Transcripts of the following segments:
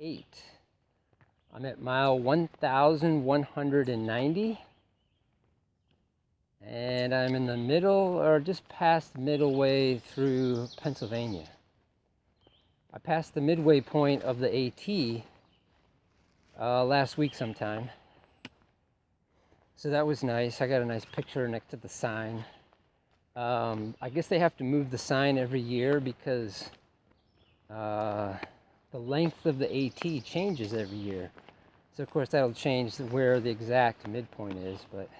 I'm at mile 1,190, and I'm in the middle, or just past middle way through Pennsylvania. I passed the midway point of the AT last week sometime, so that was nice. I got a nice picture next to the sign. I guess they have to move the sign every year because the length of the AT changes every year. So of course that'll change where the exact midpoint is, but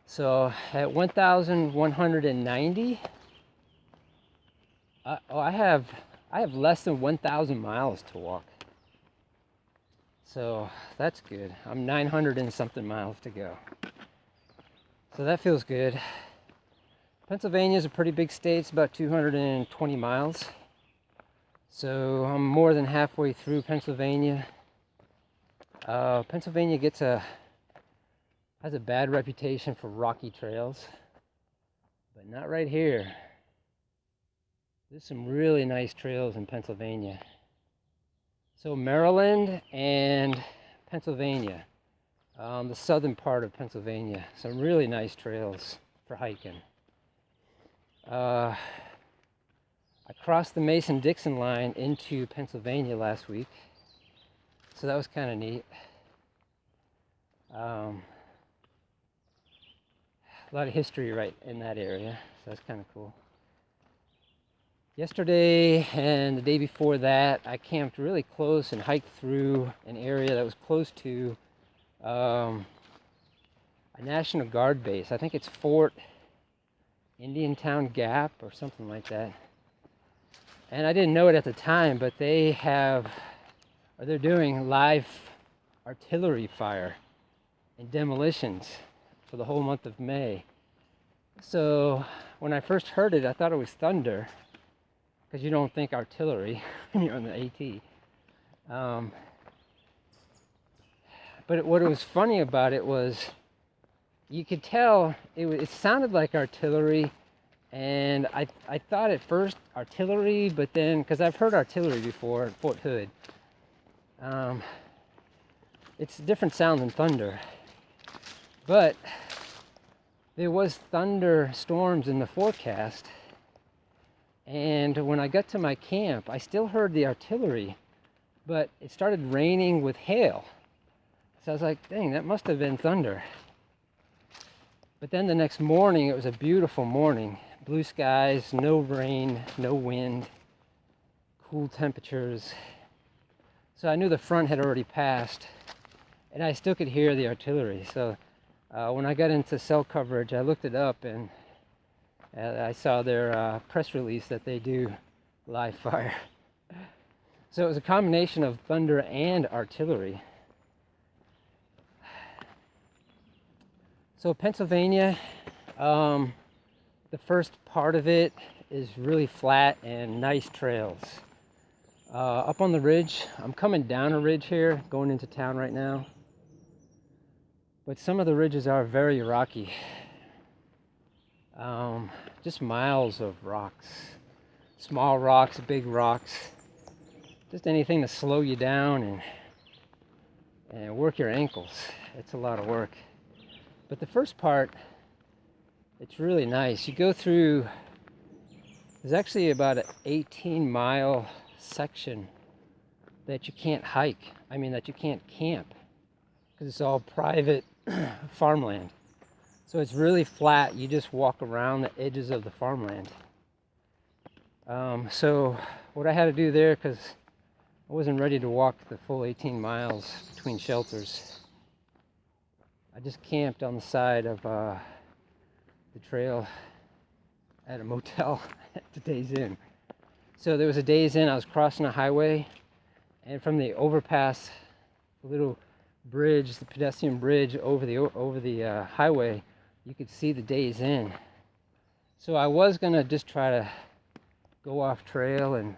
so at 1,190, I have less than 1,000 miles to walk. So that's good. I'm 900 and something miles to go. So that feels good. Pennsylvania is a pretty big state. It's about 220 miles. So I'm more than halfway through Pennsylvania. Pennsylvania has a bad reputation for rocky trails, but not right here. There's some really nice trails in Pennsylvania. So Maryland and Pennsylvania, the southern part of Pennsylvania, some really nice trails for hiking. I crossed the Mason-Dixon line into Pennsylvania last week, so that was kind of neat. A lot of history right in that area, so that's kind of cool. Yesterday and the day before that, I camped really close and hiked through an area that was close to a National Guard base. I think it's Fort Indiantown Gap or something like that. And I didn't know it at the time, but they're doing live artillery fire and demolitions for the whole month of May. So when I first heard it, I thought it was thunder, because you don't think artillery when you're on the AT. But what was funny about it was you could tell it sounded like artillery, and I thought at first artillery, but then, because I've heard artillery before at Fort Hood, it's a different sound than thunder. But there was thunderstorms in the forecast, and when I got to my camp, I still heard the artillery, but it started raining with hail. So I was like, dang, that must have been thunder. But then the next morning, it was a beautiful morning. Blue skies, no rain, no wind, cool temperatures. So I knew the front had already passed, and I still could hear the artillery. So when I got into cell coverage, I looked it up, and I saw their press release that they do live fire. So it was a combination of thunder and artillery. So Pennsylvania, the first part of it is really flat and nice trails. Up on the ridge, I'm coming down a ridge here, going into town right now. But some of the ridges are very rocky. Just miles of rocks. Small rocks, big rocks. Just anything to slow you down and work your ankles. It's a lot of work. But the first part, it's really nice. You go through, there's actually about an 18-mile section that you can't hike. That you can't camp, because it's all private farmland. So it's really flat. You just walk around the edges of the farmland. So what I had to do there, because I wasn't ready to walk the full 18 miles between shelters, I just camped on the side of the trail at a motel at the Days Inn. So there was a Days Inn. I was crossing a highway, and from the overpass, the little bridge, the pedestrian bridge over the highway, you could see the Days Inn. So I was gonna just try to go off trail,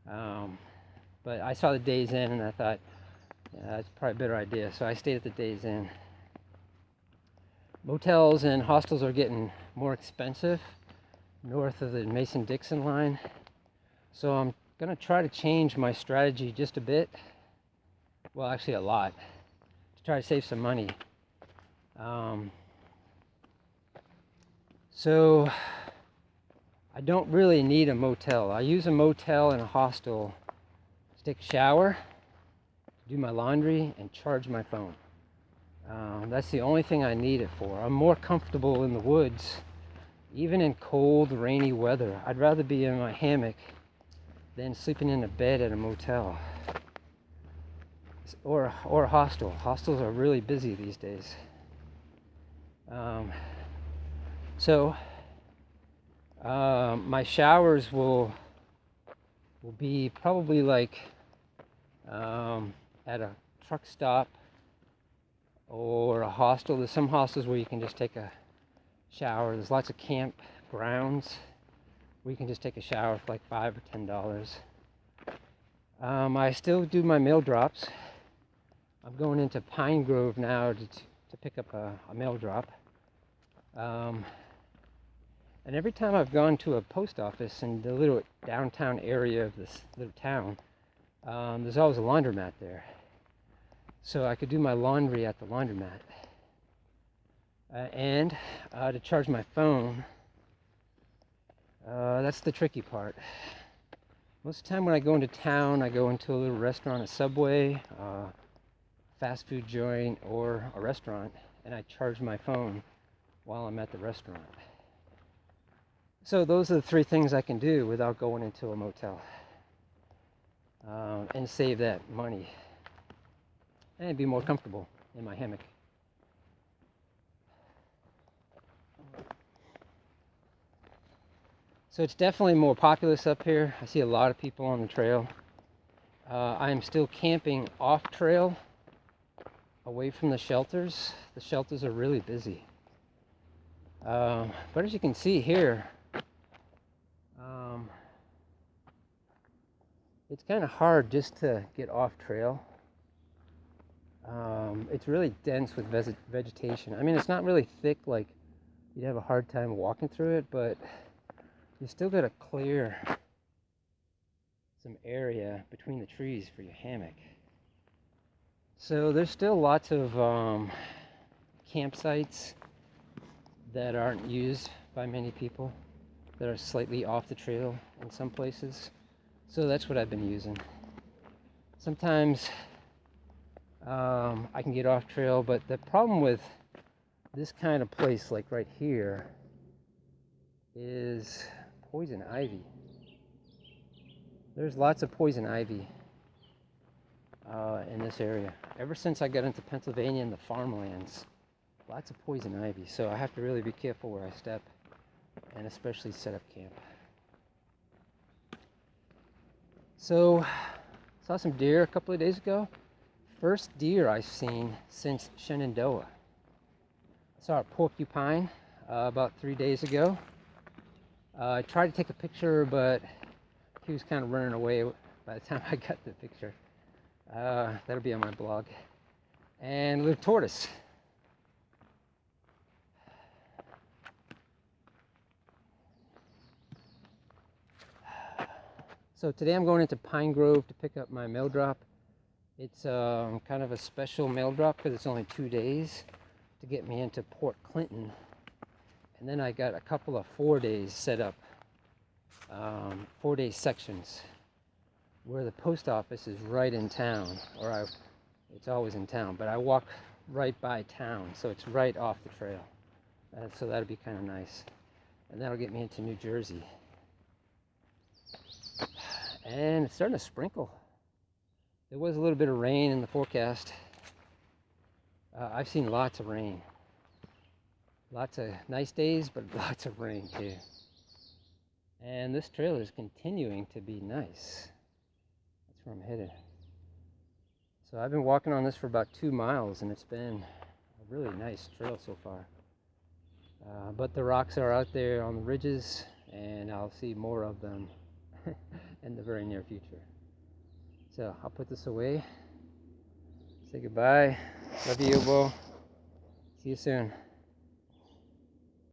but I saw the Days Inn and I thought, yeah, that's probably a better idea. So I stayed at the Days Inn. Motels and hostels are getting more expensive north of the Mason-Dixon line. So I'm gonna try to change my strategy just a bit. Well, actually a lot, to try to save some money. So I don't really need a motel. I use a motel and a hostel to take a shower, do my laundry, and charge my phone. That's the only thing I need it for. I'm more comfortable in the woods, even in cold, rainy weather. I'd rather be in my hammock than sleeping in a bed at a motel or a hostel. Hostels are really busy these days. My showers will be probably like at a truck stop or a hostel. There's some hostels where you can just take a shower. There's lots of campgrounds where you can just take a shower for like $5 or $10. I still do my mail drops. I'm going into Pine Grove now to pick up a mail drop. And every time I've gone to a post office in the little downtown area of this little town, there's always a laundromat there. So I could do my laundry at the laundromat. And to charge my phone, that's the tricky part. Most of the time when I go into town, I go into a little restaurant, a Subway, fast food joint, or a restaurant, and I charge my phone while I'm at the restaurant. So those are the three things I can do without going into a motel, and save that money and be more comfortable in my hammock. So it's definitely more populous up here. I see a lot of people on the trail. I am still camping off trail, away from the shelters. The shelters are really busy. But as you can see here, it's kind of hard just to get off trail. It's really dense with vegetation. I mean, it's not really thick, like you'd have a hard time walking through it, but you still got to clear some area between the trees for your hammock. So there's still lots of campsites that aren't used by many people, that are slightly off the trail in some places. So that's what I've been using. Sometimes I can get off trail, but the problem with this kind of place, like right here, is poison ivy. There's lots of poison ivy in this area. Ever since I got into Pennsylvania and the farmlands, lots of poison ivy. So I have to really be careful where I step, and especially set up camp. So saw some deer a couple of days ago. First deer I've seen since Shenandoah. I saw a porcupine about 3 days ago. I tried to take a picture, but he was kind of running away by the time I got the picture. That'll be on my blog. And a little tortoise. So today I'm going into Pine Grove to pick up my mail drop. It's kind of a special mail drop because it's only 2 days to get me into Port Clinton. And then I got a couple of 4 days set up, 4-day sections where the post office is right in town, it's always in town, but I walk right by town, so it's right off the trail. So that'll be kind of nice. And that'll get me into New Jersey. And it's starting to sprinkle. There was a little bit of rain in the forecast. I've seen lots of rain. Lots of nice days, but lots of rain too. And this trail is continuing to be nice. That's where I'm headed. So I've been walking on this for about 2 miles, and it's been a really nice trail so far. But the rocks are out there on the ridges, and I'll see more of them in the very near future. So I'll put this away. Say goodbye. Love you, Bo. See you soon.